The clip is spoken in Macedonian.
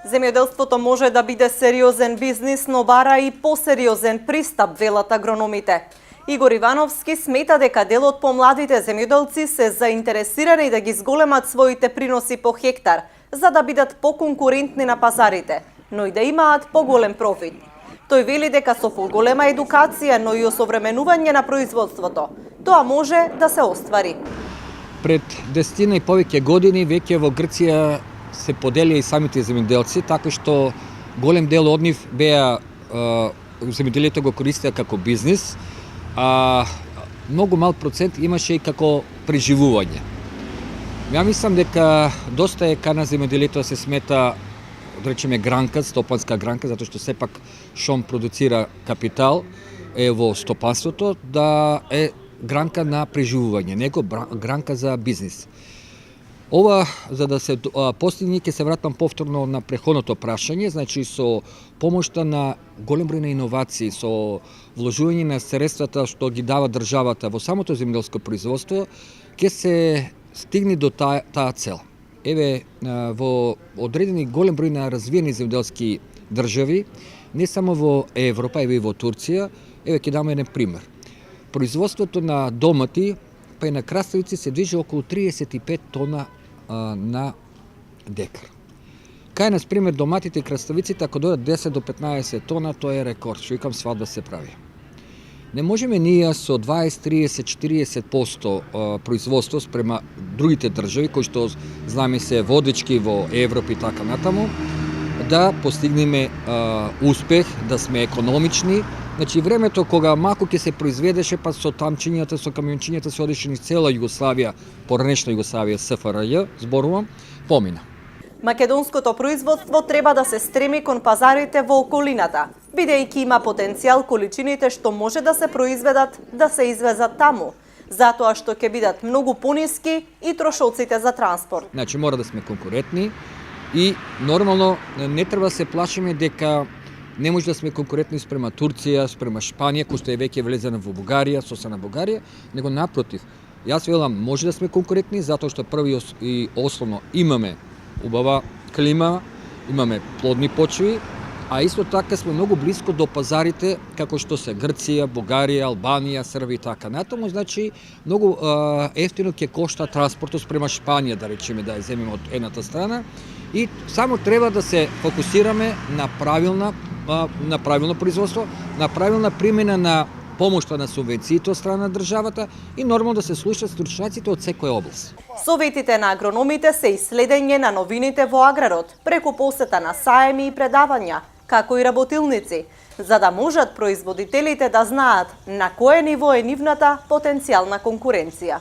Земјоделството може да биде сериозен бизнис, но бара и посериозен пристап, велат агрономите. Игор Ивановски смета дека дел од помладите земјоделци се заинтересирани да ги зголемат своите приноси по хектар, за да бидат поконкурентни на пазарите, но и да имаат поголем профит. Тој вели дека со поголема едукација, но и осовременување на производството, тоа може да се оствари. Пред 10 и повеќе години веќе во Грција се поделија и самите земјоделци, така што голем дел од нив беа земјоделието го користеа како бизнис, а многу мал процент имаше и како преживување. Ја мислам дека доста е кана земјоделието да се смета, да речеме, гранка, стопанска гранка, затоа што сепак шом продуцира капитал е во стопанството, да е гранка на преживување, него гранка за бизнис. Ова, за да се постигне, ќе се вратам повторно на преходното прашање, значи со помошта на голем број на иновации, со вложување на средствата што ги дава државата во самото земјоделско производство, ќе се стигне до таа цел. Еве, во одредени голем број на развиени земјоделски држави, не само во Европа, еве и во Турција, еве ќе дам еден пример. Производството на домати, па и на краставици се движи околу 35 тона на декар. Кај нас пример доматите и краставиците, ако дојдат 10 до 15 тона, тоа е рекорд, што викам свадба се прави. Не можеме ние со 20, 30, 40% производство спрема другите држави, кои што знаме се водички во Европа и така натаму, да постигнеме успех, да сме економични. Значи, времето кога малку ќе се произведеше, па со тамчињата, со камиончињата се одеше низ цела Југославија, поранешна Југославија, СФРЈ, зборувам, помина. Македонското производство треба да се стреми кон пазарите во околината, бидејќи има потенцијал количините што може да се произведат да се извезат таму, затоа што ќе бидат многу пониски и трошоците за транспорт. Значи, мора да сме конкурентни и нормално не треба да се плашиме дека не може да сме конкурентни спрема Турција, спрема Шпанија, кој што е веќе влезена во Бугарија, сосна Бугарија, него напротив. Јас велам, може да сме конкурентни затоа што први и основно имаме убава клима, имаме плодни почви, а исто така сме многу близко до пазарите како што се Грција, Бугарија, Албанија, Србија и така натаму, значи многу ефтино ќе кошта транспортот спрема Шпанија, да речеме, да ја земеме од едната страна, и само треба да се фокусираме на правилно производство, на правилна примена на помошта на субвенциите од страна на државата и нормално да се слушаат стручњаците од секоја област. Советите на агрономите се и следење на новините во аграрот, преку посета на саеми и предавања, како и работилници, за да можат производителите да знаат на кое ниво е нивната потенцијална конкуренција.